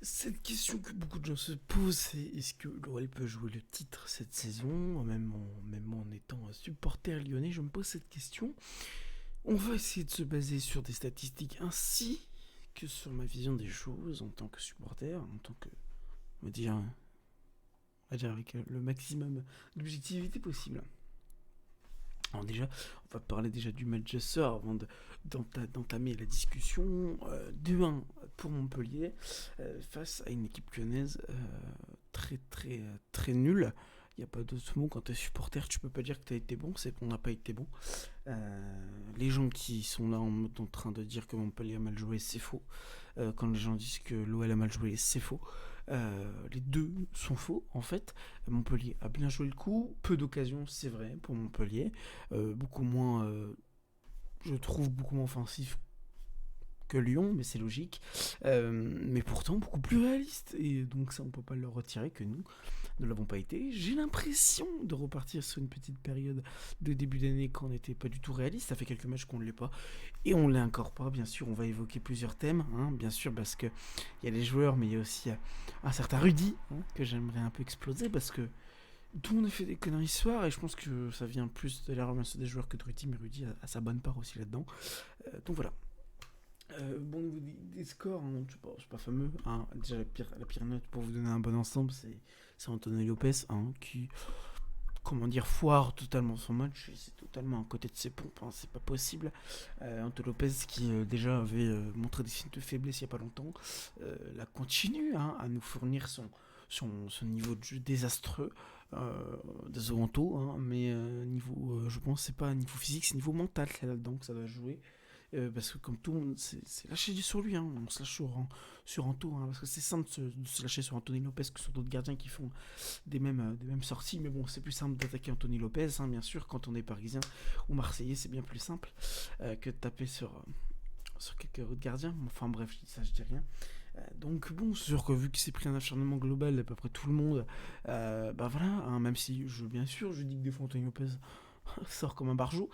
Cette question que beaucoup de gens se posent, c'est est-ce que l'OL peut jouer le titre cette saison, même en étant un supporter lyonnais, je me pose cette question. On va essayer de se baser sur des statistiques ainsi que sur ma vision des choses en tant que supporter, en tant que, on va dire avec le maximum d'objectivité possible. Alors déjà, on va parler déjà du match de ce soir avant d'entamer la discussion. 2-1 pour Montpellier face à une équipe lyonnaise très très très nulle. Il n'y a pas d'autre mot, quand tu es supporter, tu peux pas dire que tu as été bon, c'est qu'on n'a pas été bon. Les gens qui sont là en train de dire que Montpellier a mal joué, c'est faux. Quand les gens disent que l'OL a mal joué, c'est faux. Les deux sont faux en fait. Montpellier a bien joué le coup, peu d'occasions, c'est vrai pour Montpellier, beaucoup moins, je trouve beaucoup moins offensif que Lyon, mais c'est logique. Mais pourtant beaucoup plus réaliste, et donc ça on peut pas le retirer que nous ne l'avons pas été. J'ai l'impression de repartir sur une petite période de début d'année quand on n'était pas du tout réaliste. Ça fait quelques matchs qu'on ne l'est pas. Et on ne l'est encore pas, bien sûr. On va évoquer plusieurs thèmes, hein, bien sûr, parce qu'il y a les joueurs, mais il y a aussi un certain Rudy, hein, que j'aimerais un peu exploser, parce que tout le monde a fait des conneries ce soir, et je pense que ça vient plus de la remercier des joueurs que de Rudy, mais Rudy a sa bonne part aussi là-dedans. Donc voilà. Bon, au niveau des scores, hein, c'est pas fameux. Hein. Déjà, la pire note pour vous donner un bon ensemble, c'est Antonio Lopez, hein, qui, comment dire, foire totalement son match. C'est totalement à côté de ses pompes, hein, c'est pas possible. Antonio Lopez, qui déjà avait montré des signes de faiblesse il y a pas longtemps, la continue, hein, à nous fournir son niveau de jeu désastreux. Des Toronto, hein, mais niveau, je pense, c'est pas niveau physique, c'est niveau mental là-dedans que ça doit jouer. Parce que comme tout le monde, c'est lâché sur lui, hein. On se lâche sur Anto, hein, parce que c'est simple de se lâcher sur Anthony Lopez que sur d'autres gardiens qui font des mêmes sorties, mais bon, c'est plus simple d'attaquer Anthony Lopez, hein, bien sûr, quand on est parisien ou marseillais, c'est bien plus simple que de taper sur quelques autres gardiens. Enfin bref, je dis ça, je dis rien. Donc bon, c'est sûr que vu qu'il s'est pris un acharnement global d'à peu près tout le monde, bah voilà, hein, même si bien sûr je dis que des fois Anthony Lopez sort comme un barjot.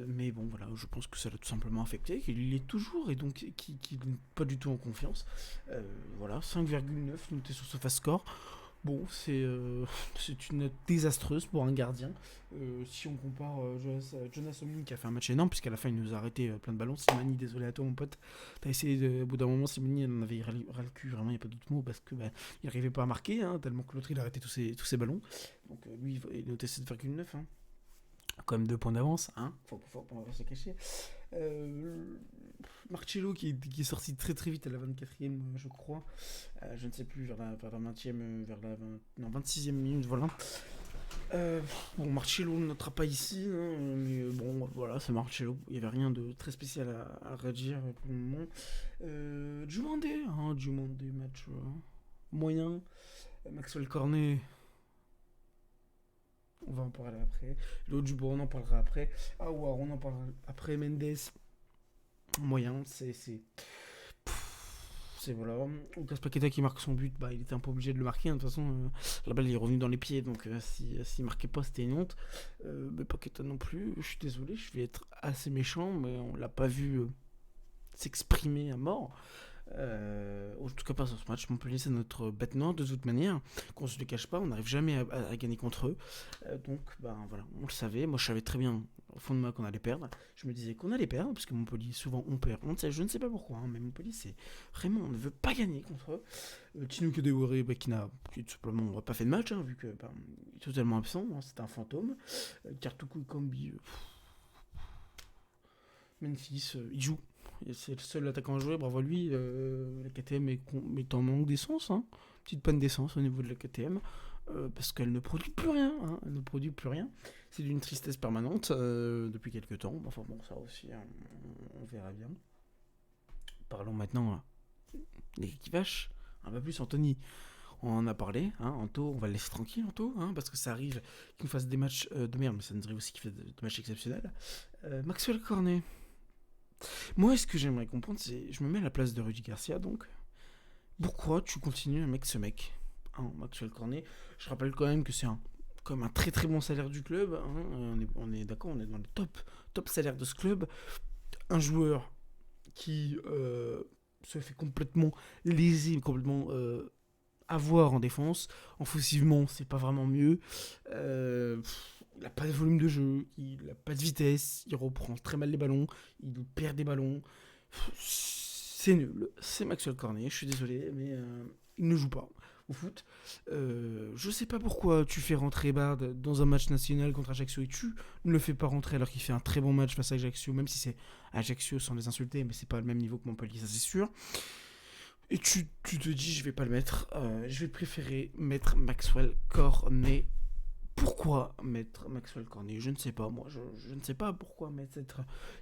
Mais bon, voilà, je pense que ça l'a tout simplement affecté, qu'il est toujours et donc qu'il n'est pas du tout en confiance. Voilà, 5,9 noté sur ce fast score. Bon, c'est une note désastreuse pour un gardien. Si on compare Jonas Omlin qui a fait un match énorme, puisqu'à la fin il nous a arrêté plein de ballons. Simani, désolé à toi mon pote, t'as essayé au bout d'un moment, Simani il en avait ras le cul, vraiment il n'y a pas d'autre mot, parce que il n'arrivait pas à marquer, hein, tellement que l'autre il a arrêté tous ses ballons. Donc lui il est noté 7,9. Hein, quand même 2 points d'avance, hein, on va se cacher. Euh, Marcello qui est sorti très très vite à la 24e, je crois. Je ne sais plus, vers la 20e, vers la 20, non, 26e minute, voilà. Bon, Marcello ne notera pas ici, hein, mais bon, voilà, c'est Marcello. Il n'y avait rien de très spécial à redire pour le moment. Jumandé, match moyen. Maxwell Cornet, on va en parler après. L'autre Dubois, on en parlera après. Aouar, on en parlera après. Mendes, moyen, c'est voilà. Lucas Paqueta qui marque son but, bah, il était un peu obligé de le marquer. Hein, de toute façon, la balle est revenue dans les pieds, donc s'il marquait pas, c'était une honte. Mais Paqueta non plus. Je suis désolé, je vais être assez méchant, mais on l'a pas vu s'exprimer à mort. En tout cas pas sur ce match. Montpellier c'est notre bête noire de toute manière, qu'on se le cache pas, on n'arrive jamais à gagner contre eux. Donc ben voilà, on le savait, moi je savais très bien au fond de moi qu'on allait perdre. Je me disais qu'on allait perdre, parce que Montpellier souvent on perd. Je ne sais pas pourquoi, hein, mais Montpellier c'est vraiment, on ne veut pas gagner contre eux. Tino Kadewere qui tout simplement pas fait de match, hein, vu que il est totalement absent, hein, c'est un fantôme. Kartuku Kambi, Memphis, il joue. Et c'est le seul attaquant à jouer, bravo à lui. La KTM est en manque d'essence. Hein. Petite panne d'essence au niveau de la KTM. Parce qu'elle ne produit plus rien. Hein. Elle ne produit plus rien. C'est d'une tristesse permanente depuis quelques temps. Enfin bon, ça aussi, hein, on verra bien. Parlons maintenant des qui vaches. Un peu plus, Anthony. On en a parlé, hein, Anto, on va le laisser tranquille, Anto, hein, parce que ça arrive qu'il nous fasse des matchs de merde, mais ça nous arrive aussi qu'il fait des matchs exceptionnels. Maxwell Cornet. Moi, ce que j'aimerais comprendre, c'est. Je me mets à la place de Rudy Garcia, donc. Pourquoi tu continues avec ce mec, hein, Maxwell Cornet? Je rappelle quand même que c'est comme un très très bon salaire du club. Hein, on est d'accord, on est dans le top salaire de ce club. Un joueur qui se fait complètement léser, complètement avoir en défense. Offensivement, c'est pas vraiment mieux. Il n'a pas de volume de jeu, il n'a pas de vitesse, il reprend très mal les ballons, il perd des ballons. C'est nul. C'est Maxwell Cornet, je suis désolé, mais il ne joue pas au foot. Je sais pas pourquoi tu fais rentrer Bard dans un match national contre Ajaccio et tu ne le fais pas rentrer alors qu'il fait un très bon match face à Ajaccio, même si c'est Ajaccio sans les insulter, mais c'est pas le même niveau que Montpellier, ça c'est sûr. Et tu te dis, je vais pas le mettre, je vais préférer mettre Maxwell Cornet. Pourquoi mettre Maxwell Cornet? Je ne sais pas, moi, je ne sais pas pourquoi mettre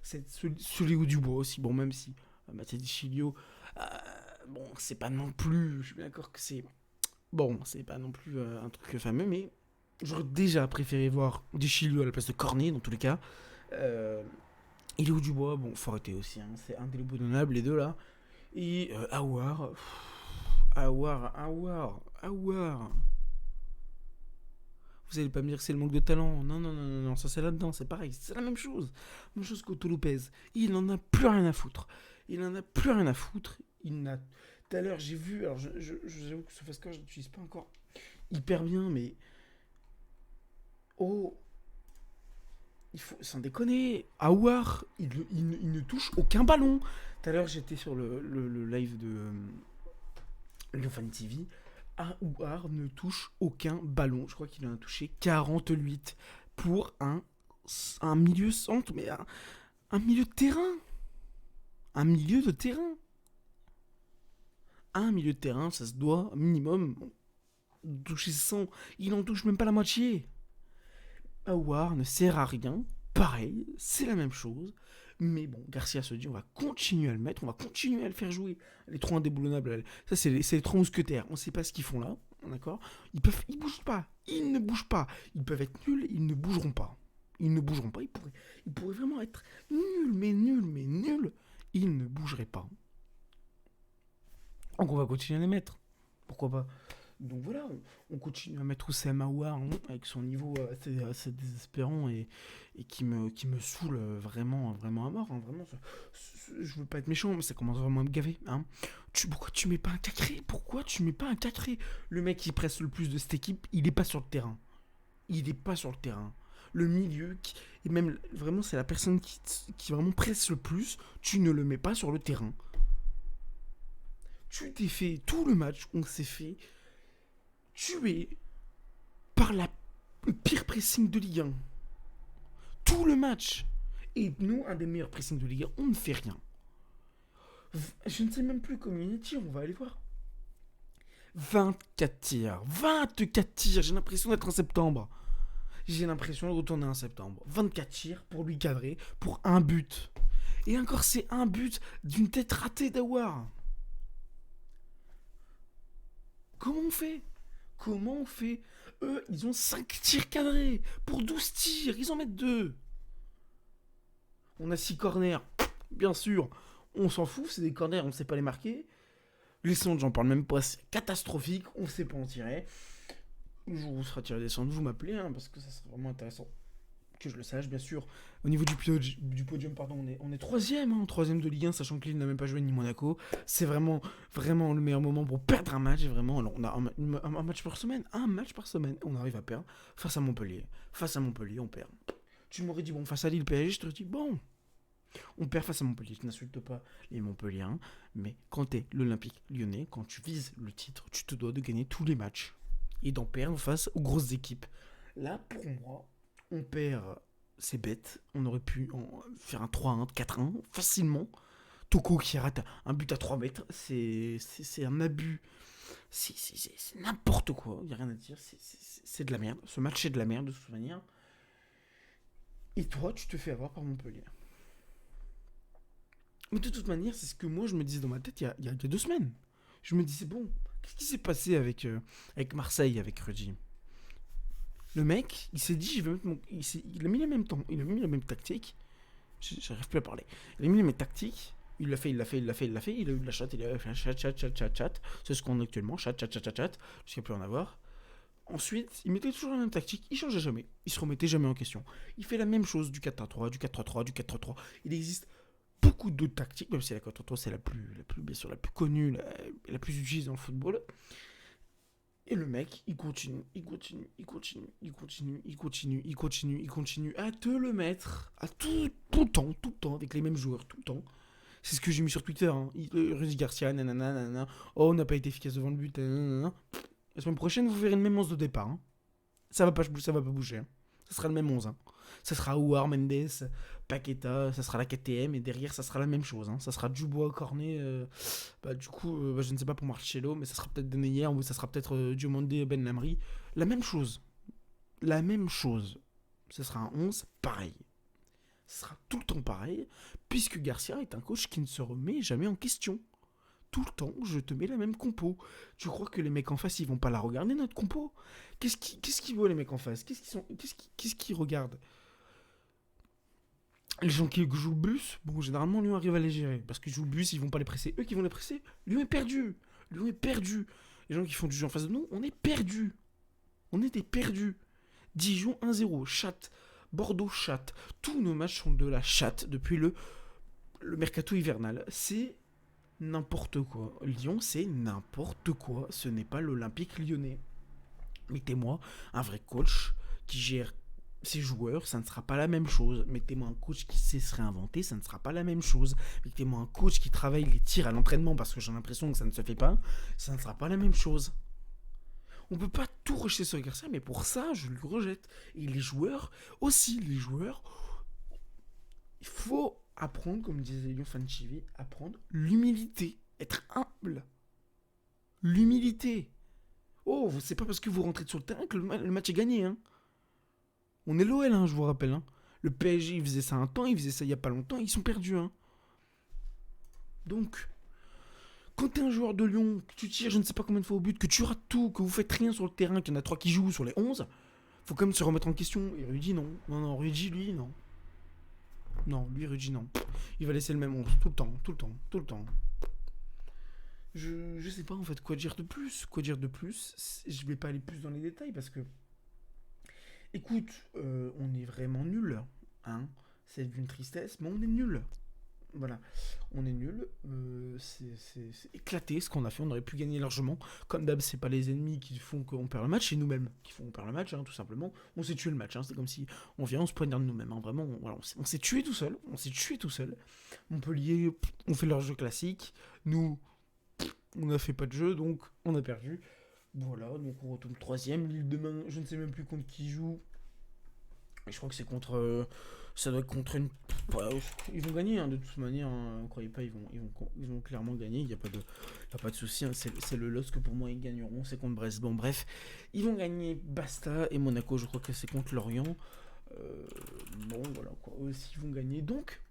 celui au Dubois aussi. Bon, même si Mathieu Chilio, bon, c'est pas non plus, je suis bien d'accord que c'est. Bon, c'est pas non plus un truc fameux, mais j'aurais déjà préféré voir Deschilio à la place de Cornet, dans tous les cas. Euh, il est au Dubois, bon, faut arrêter aussi, hein, c'est indéboulonnable, les deux là. Et Aouar. Aouar. Vous allez pas me dire que c'est le manque de talent. Non, non, non, non, non, ça c'est là-dedans, c'est pareil, c'est la même chose. Même chose qu'Otto Lopez. Il en a plus rien à foutre. Il en a plus rien à foutre. Il n'a. Tout à l'heure, j'ai vu, alors j'avoue que ce fast-score, je l'utilise pas encore hyper bien, mais. Oh, il faut sans déconner. Aouar, il ne touche aucun ballon. Tout à l'heure, j'étais sur le live de Fan TV. Aouar ne touche aucun ballon. Je crois qu'il en a touché 48 pour un milieu centre, mais un milieu de terrain. Un milieu de terrain. Un milieu de terrain, ça se doit minimum toucher 100. Il n'en touche même pas la moitié. Aouar ne sert à rien. Pareil, c'est la même chose. Mais bon, Garcia se dit on va continuer à le mettre, on va continuer à le faire jouer. Les trois indéboulonnables, ça c'est les trois mousquetaires. On ne sait pas ce qu'ils font là, d'accord. Ils bougent pas, ils ne bougent pas. Ils peuvent être nuls, ils ne bougeront pas. Ils ne bougeront pas, ils pourraient vraiment être nuls, mais nuls, mais nuls. Ils ne bougeraient pas. Donc on va continuer à les mettre. Pourquoi pas. Donc voilà, on continue à mettre Oussem Aouar avec son niveau assez désespérant et qui me saoule vraiment, vraiment à mort. Hein, vraiment, je veux pas être méchant, mais ça commence vraiment à me gaver. Hein. Pourquoi tu mets pas un Cacré? Pourquoi tu mets pas un Cacré? Le mec qui presse le plus de cette équipe, il est pas sur le terrain. Il est pas sur le terrain. Le milieu, et même vraiment, c'est la personne qui vraiment presse le plus, tu ne le mets pas sur le terrain. Tu t'es fait tout le match, on s'est fait tué par le pire pressing de Ligue 1. Tout le match. Et nous, un des meilleurs pressings de Ligue 1, on ne fait rien. Je ne sais même plus combien il tire, on va aller voir. 24 tirs. 24 tirs, j'ai l'impression d'être en septembre. J'ai l'impression de retourner en septembre. 24 tirs pour lui cadrer, pour un but. Et encore, c'est un but d'une tête ratée d'Aouar. Comment on fait? Comment on fait? Eux, ils ont 5 tirs cadrés. Pour 12 tirs, ils en mettent 2. On a 6 corners. Bien sûr, on s'en fout, c'est des corners, on ne sait pas les marquer. Les centres, j'en parle même pas, c'est catastrophique, on ne sait pas en tirer. Le jour où vous sera tiré des centres, vous m'appelez, hein, parce que ça serait vraiment intéressant que je le sache, bien sûr. Au niveau du podium, pardon, on est troisième, hein, troisième de Ligue 1, sachant que Lille n'a même pas joué ni Monaco. C'est vraiment, vraiment le meilleur moment pour perdre un match. Et vraiment, alors, on a un match par semaine, on arrive à perdre face à Montpellier. Face à Montpellier, on perd. Tu m'aurais dit, bon, face à Lille PSG, je te dis, bon, on perd face à Montpellier. Je n'insulte pas les Montpelliérains, mais quand t'es l'Olympique lyonnais, quand tu vises le titre, tu te dois de gagner tous les matchs et d'en perdre face aux grosses équipes. Là, pour moi, on perd, c'est bête. On aurait pu faire un 3-1, 4-1 facilement. Toko qui rate un but à 3 mètres, c'est un abus. C'est n'importe quoi, il n'y a rien à dire. C'est de la merde. Ce match est de la merde de toute manière. Et toi, tu te fais avoir par Montpellier. Mais de toute manière, c'est ce que moi je me disais dans ma tête il y a 2 semaines. Je me disais, bon, qu'est-ce qui s'est passé avec Marseille, avec Rudy? Le mec, il s'est dit, je vais mettre mon. Il a mis les mêmes temps, il a mis la même tactique. J'arrive plus à parler. Il a mis les mêmes tactiques. Il l'a fait. Il a eu de la chatte, il a fait un chat. C'est ce qu'on a actuellement, chat. Jusqu'à plus en avoir. Ensuite, il mettait toujours la même tactique, il changeait jamais. Il se remettait jamais en question. Il fait la même chose du 4-3-3, du 4-3-3, du 4-3-3. Il existe beaucoup d'autres tactiques, même si la 4-3-3 c'est bien sûr la plus connue, la plus utilisée dans le football. Et le mec, il continue à te le mettre à tout le temps, avec les mêmes joueurs, tout le temps. C'est ce que j'ai mis sur Twitter, hein. Rudy Garcia, nanana, nanana. Oh, on n'a pas été efficace devant le but, nanana. La semaine prochaine, vous verrez le même 11 de départ, hein. Ça va pas bouger, hein. Ça sera le même 11, hein. Ça sera Ouar, Mendes, Paqueta, ça sera la KTM, et derrière, ça sera la même chose, hein. Ça sera Dubois, Cornet, du coup, je ne sais pas pour Marcelo, mais ça sera peut-être Denayer, ou ça sera peut-être Diomandé, Ben Lamry. La même chose. La même chose. Ce sera un 11 pareil. Ce sera tout le temps pareil, puisque Garcia est un coach qui ne se remet jamais en question. Tout le temps, je te mets la même compo. Tu crois que les mecs en face, ils vont pas la regarder, notre compo? Qu'est-ce qu'ils voient, les mecs en face? Qu'est-ce qu'ils regardent? Les gens qui jouent le bus, bon, généralement, Lyon arrive à les gérer. Parce qu'ils jouent le bus, ils vont pas les presser. Eux qui vont les presser, Lyon est perdu. Lyon est perdu. Les gens qui font du jeu en face de nous, on est perdus. On est des perdus. Dijon 1-0, chatte. Bordeaux chatte. Tous nos matchs sont de la chatte depuis le mercato hivernal. C'est n'importe quoi. Lyon, c'est n'importe quoi. Ce n'est pas l'Olympique lyonnais. Mettez-moi un vrai coach qui gère ses joueurs, ça ne sera pas la même chose. Mettez-moi un coach qui sait se réinventer, ça ne sera pas la même chose. Mettez-moi un coach qui travaille les tirs à l'entraînement parce que j'ai l'impression que ça ne se fait pas, ça ne sera pas la même chose. On peut pas tout rejeter sur Garcia, mais pour ça, je le rejette. Et les joueurs, aussi, il faut apprendre, comme disait Lyon Fanchivi, apprendre l'humilité, être humble. L'humilité. Oh, c'est pas parce que vous rentrez sur le terrain que le match est gagné, hein. On est l'OL, hein, je vous rappelle, hein. Le PSG, il faisait ça un temps, il faisait ça il y a pas longtemps, ils sont perdus, hein. Donc, quand t'es un joueur de Lyon, que tu tires je ne sais pas combien de fois au but, que tu rates tout, que vous faites rien sur le terrain, qu'il y en a 3 qui jouent sur les 11, faut quand même se remettre en question. Et Rudy, non. Non, Rudy, lui, non. Non, lui, Rudy, non. Il va laisser le même 11, tout le temps. Je sais pas en fait quoi dire de plus. Je vais pas aller plus dans les détails parce que écoute, on est vraiment nul, hein. C'est d'une tristesse, mais on est nul. Voilà, on est nul. C'est éclaté ce qu'on a fait. On aurait pu gagner largement. Comme d'hab, c'est pas les ennemis qui font qu'on perd le match, c'est nous-mêmes qui font qu'on perd le match, hein, tout simplement. On s'est tué le match. Hein. C'est comme si on vient, on se poignarde nous-mêmes. Hein. Vraiment, voilà, on s'est tué tout seul. Montpellier, on fait leur jeu classique. Nous, on n'a fait pas de jeu, donc on a perdu. Voilà, donc on retourne troisième. Lille demain, je ne sais même plus contre qui joue. Je crois que c'est contre. Ça doit être contre une. Ouais, ils vont gagner, hein, de toute manière. Hein, ne croyez pas, ils vont clairement gagner. Il n'y a pas de souci. Hein, c'est le LOSC que pour moi ils gagneront. C'est contre Brest. Bon, bref. Ils vont gagner Basta et Monaco. Je crois que c'est contre Lorient. Bon, voilà quoi. Eux aussi, ils vont gagner. Donc,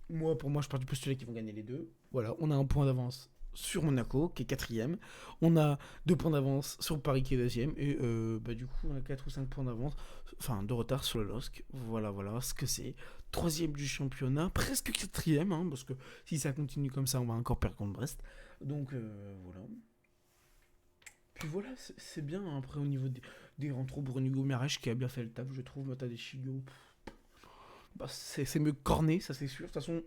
pour moi, je pars du postulat qu'ils vont gagner les deux. Voilà, on a un point d'avance sur Monaco, qui est quatrième. On a 2 points d'avance sur Paris, qui est deuxième. Et du coup, on a 4 ou 5 points d'avance, enfin de retard sur le LOSC. Voilà ce que c'est. Troisième du championnat, presque quatrième, hein, parce que si ça continue comme ça, on va encore perdre contre Brest. Donc voilà. Puis voilà, c'est bien. Hein. Après, au niveau des rentraux, Bruno Gomes qui a bien fait le taf, je trouve. Mata des Chilio, c'est mieux que Cornet, ça c'est sûr. De toute façon,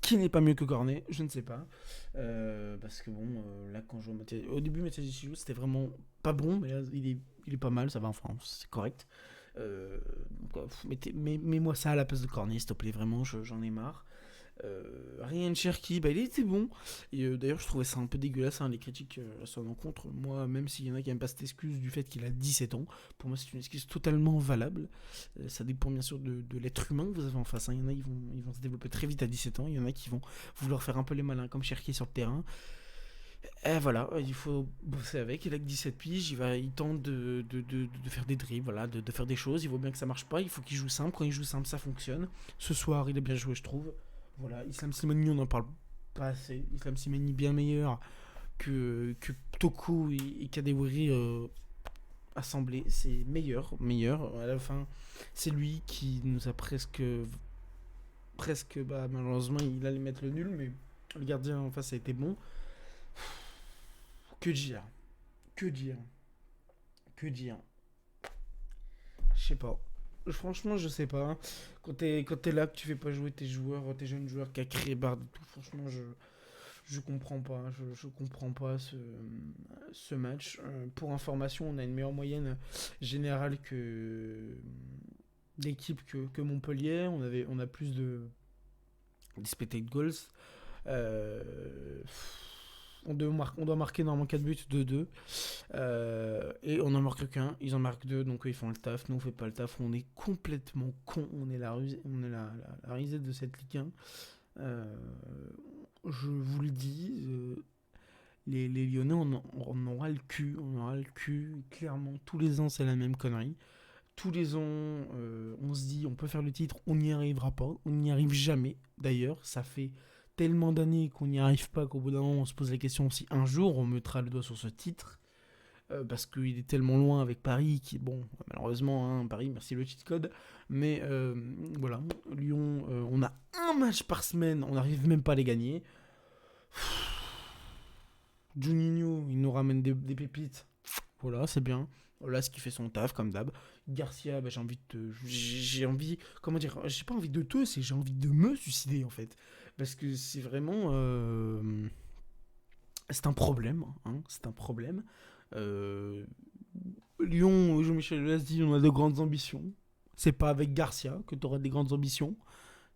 qui n'est pas mieux que Cornet, je ne sais pas. Parce que bon, là quand je vois au début Mathias Deschilou, c'était vraiment pas bon, mais là il est pas mal, ça va en France, c'est correct. Mets-moi ça à la place de Cornet, s'il te plaît, vraiment, j'en ai marre. Ryan Cherki, il était bon. Et d'ailleurs, je trouvais ça un peu dégueulasse, hein, les critiques à son encontre. Moi, même s'il y en a qui n'aiment pas cette excuse du fait qu'il a 17 ans, pour moi, c'est une excuse totalement valable. Ça dépend bien sûr de l'être humain que vous avez en face. Hein. Il y en a, ils vont se développer très vite à 17 ans. Il y en a qui vont vouloir faire un peu les malins, comme Cherki sur le terrain. Et voilà, il faut bosser avec. Il a que 17 piges, il tente de faire des dribbles, voilà, de faire des choses. Il voit bien que ça marche pas, il faut qu'il joue simple. Quand il joue simple, ça fonctionne. Ce soir, il a bien joué, je trouve. Voilà, Islam Slimani, on n'en parle pas assez. Islam Slimani bien meilleur que Toko et Kadewere assemblés. C'est meilleur. À la fin, c'est lui qui nous a presque malheureusement, il allait mettre le nul, mais le gardien en face a été bon. Que dire Je sais pas. franchement, je sais pas. Quand t'es là, que tu fais pas jouer tes joueurs, tes jeunes joueurs, qu'à créer barre et tout, franchement, je comprends pas. Je comprends pas ce match. Pour information, on a une meilleure moyenne générale que l'équipe que Montpellier. On a plus de expected goals. Euh, on doit marquer normalement 4 buts, 2-2. Et on en marque qu'un, ils en marquent deux, donc eux, ils font le taf. Nous on fait pas le taf, on est complètement con. On est la risée de cette Ligue 1. Je vous le dis, les Lyonnais, on aura le cul. On aura le cul. Clairement, tous les ans, c'est la même connerie. Tous les ans, on se dit, on peut faire le titre, on n'y arrivera pas. On n'y arrive jamais. D'ailleurs, ça fait tellement d'années qu'on n'y arrive pas qu'au bout d'un moment, on se pose la question si un jour on mettra le doigt sur ce titre. Parce qu'il est tellement loin avec Paris, qui, bon, malheureusement, hein, Paris, merci le cheat code. Mais voilà, Lyon, on a un match par semaine, on n'arrive même pas à les gagner. Juninho, il nous ramène des pépites. Voilà, c'est bien. Voilà ce qui fait son taf, comme d'hab. Garcia, bah, j'ai envie. Comment dire? J'ai pas envie de j'ai envie de me suicider, en fait. Parce que c'est vraiment. C'est un problème. Hein, c'est un problème. Euh, Lyon, Jean-Michel Aulas dit on a de grandes ambitions. C'est pas avec Garcia que tu auras des grandes ambitions.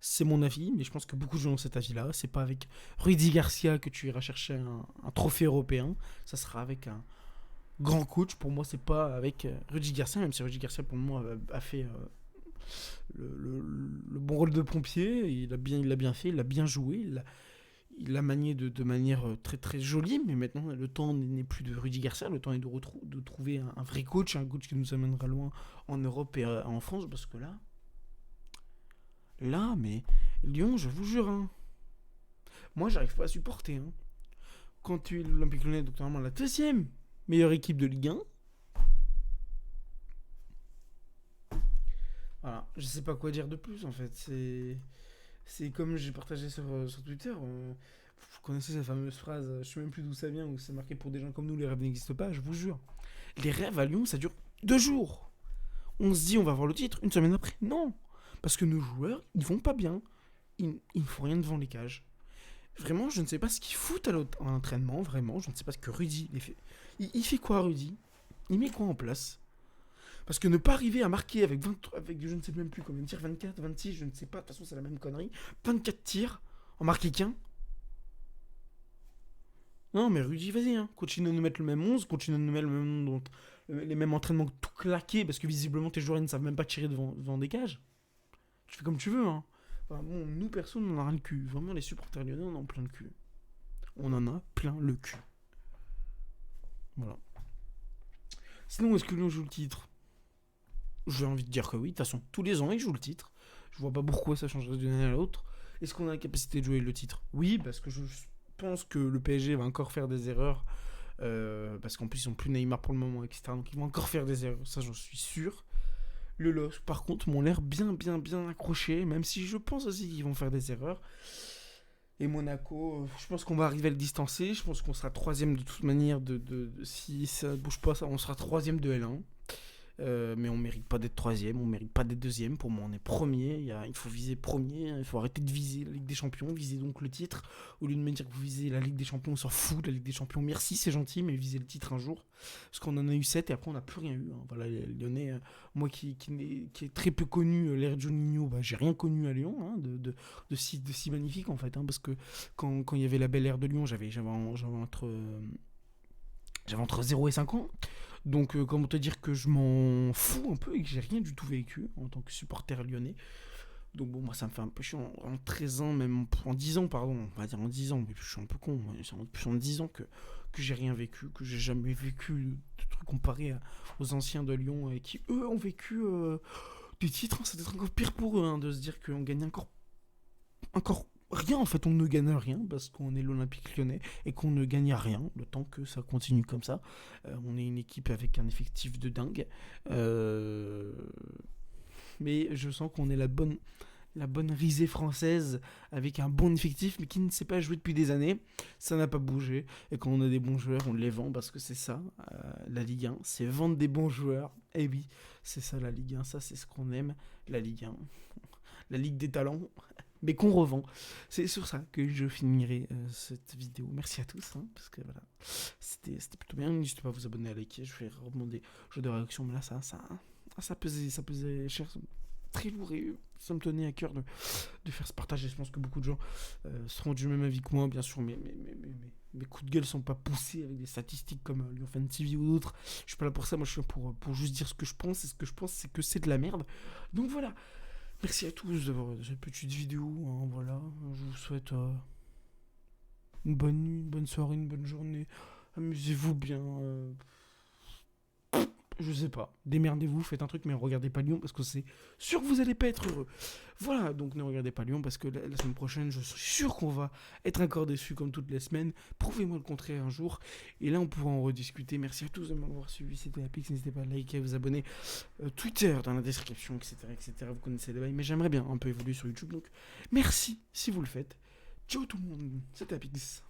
C'est mon avis, mais je pense que beaucoup de gens ont cet avis-là. C'est pas avec Rudy Garcia que tu iras chercher un trophée européen. Ça sera avec un grand coach. Pour moi, c'est pas avec Rudy Garcia, même si Rudy Garcia, pour moi, a fait le bon rôle de pompier. Il l'a bien fait, il l'a bien joué. Il l'a manié de manière très très jolie, mais maintenant le temps n'est plus de Rudy Garcia, le temps est de trouver un vrai coach, un coach qui nous amènera loin en Europe et en France, parce que mais Lyon, je vous jure, hein, moi j'arrive pas à supporter. Hein. Quand tu es l'Olympique Lyonnais, donc normalement la deuxième meilleure équipe de Ligue 1, voilà, je sais pas quoi dire de plus en fait, c'est comme j'ai partagé sur Twitter. Vous connaissez cette fameuse phrase, je sais même plus d'où ça vient, où c'est marqué pour des gens comme nous, les rêves n'existent pas, je vous jure. Les rêves à Lyon, ça dure 2 jours. On se dit, on va voir le titre, une semaine après. Non. Parce que nos joueurs, ils vont pas bien. Ils ne font rien devant les cages. Vraiment, je ne sais pas ce qu'ils foutent à l'entraînement, vraiment. Je ne sais pas ce que Rudy fait. Il fait quoi, Rudy? Il met quoi en place? Parce que ne pas arriver à marquer avec 20, avec je ne sais même plus combien de tirs, 24, 26, je ne sais pas, de toute façon c'est la même connerie, 24 tirs, en marquer qu'un. Non mais Rudy, vas-y, hein. Continue de nous mettre le même 11, continue de nous mettre les mêmes entraînements tout claqués, parce que visiblement tes joueurs ils ne savent même pas tirer devant des cages. Tu fais comme tu veux, hein. Enfin, bon, nous personne on en a le cul. Vraiment les supporters lyonnais on en a plein le cul. On en a plein le cul. Voilà. Sinon est-ce que Lyon joue le titre? J'ai envie de dire que oui, de toute façon tous les ans ils jouent le titre. Je vois pas pourquoi ça changerait d'une année à l'autre. Est-ce qu'on a la capacité de jouer le titre? Oui, parce que je pense que le PSG va encore faire des erreurs. Parce qu'en plus, ils n'ont plus Neymar pour le moment, etc. Donc ils vont encore faire des erreurs, ça j'en suis sûr. Le LOSC, par contre, m'ont l'air bien, bien, bien accrochés, même si je pense aussi qu'ils vont faire des erreurs. Et Monaco, je pense qu'on va arriver à le distancer. Je pense qu'on sera troisième de toute manière. Si ça ne bouge pas, on sera troisième de L1. Mais on mérite pas d'être troisième, on mérite pas d'être deuxième. Pour moi, on est premier. Il faut viser premier. Il faut arrêter de viser la Ligue des Champions. Viser donc le titre. Au lieu de me dire que vous visez la Ligue des Champions, on s'en fout de la Ligue des Champions. Merci, c'est gentil, mais visez le titre un jour. Parce qu'on en a eu 7 et après, on n'a plus rien eu. Hein. Voilà, les Lyonnais, moi qui est très peu connu, l'ère Juninho, bah, j'ai rien connu à Lyon de si magnifique en fait. Hein, parce que quand il y avait la belle ère de Lyon, j'avais entre 0 et 5 ans. Donc, comment te dire que je m'en fous un peu et que j'ai rien du tout vécu en tant que supporter lyonnais. Donc, bon, moi, ça me fait un peu chiant. En 13 ans, même en 10 ans, pardon, on va dire en 10 ans, mais je suis un peu con. C'est plus en 10 ans que j'ai rien vécu, que j'ai jamais vécu de trucs comparés aux anciens de Lyon et qui, eux, ont vécu des titres. Ça doit être encore pire pour eux hein, de se dire qu'on gagne encore rien en fait, on ne gagne rien parce qu'on est l'Olympique Lyonnais et qu'on ne gagne rien le temps que ça continue comme ça. On est une équipe avec un effectif de dingue, mais je sens qu'on est la bonne risée française avec un bon effectif mais qui ne sait pas jouer depuis des années. Ça n'a pas bougé. Et quand on a des bons joueurs, on les vend parce que c'est ça, la Ligue 1. C'est vendre des bons joueurs. Et oui, c'est ça la Ligue 1. Ça, c'est ce qu'on aime, la Ligue 1. La Ligue des talents, mais qu'on revend. C'est sur ça que je finirai cette vidéo. Merci à tous, hein, parce que voilà, c'était plutôt bien. N'hésitez pas à vous abonner, à liker. Je vais rebondir jeu de réaction, mais là, ça pesait cher, très lourd, et ça me tenait à cœur de faire ce partage. Et je pense que beaucoup de gens seront du même avis que moi, bien sûr, mais mes coups de gueule sont pas poussés avec des statistiques comme Lyon Fan TV ou d'autres. Je suis pas là pour ça, moi je suis là pour juste dire ce que je pense, et ce que je pense, c'est que c'est de la merde. Donc voilà. Merci à tous d'avoir cette petite vidéo, hein, voilà. Je vous souhaite une bonne nuit, une bonne soirée, une bonne journée. Amusez-vous bien. Je sais pas. Démerdez-vous, faites un truc, mais regardez pas Lyon parce que c'est sûr que vous allez pas être heureux. Voilà, donc ne regardez pas Lyon parce que la semaine prochaine, je suis sûr qu'on va être encore déçus comme toutes les semaines. Prouvez-moi le contraire un jour. Et là, on pourra en rediscuter. Merci à tous de m'avoir suivi. C'était Apix. N'hésitez pas à liker, à vous abonner. Twitter dans la description, etc., etc. Vous connaissez les bails, mais j'aimerais bien un peu évoluer sur YouTube. Donc, merci si vous le faites. Ciao tout le monde. C'était Apix.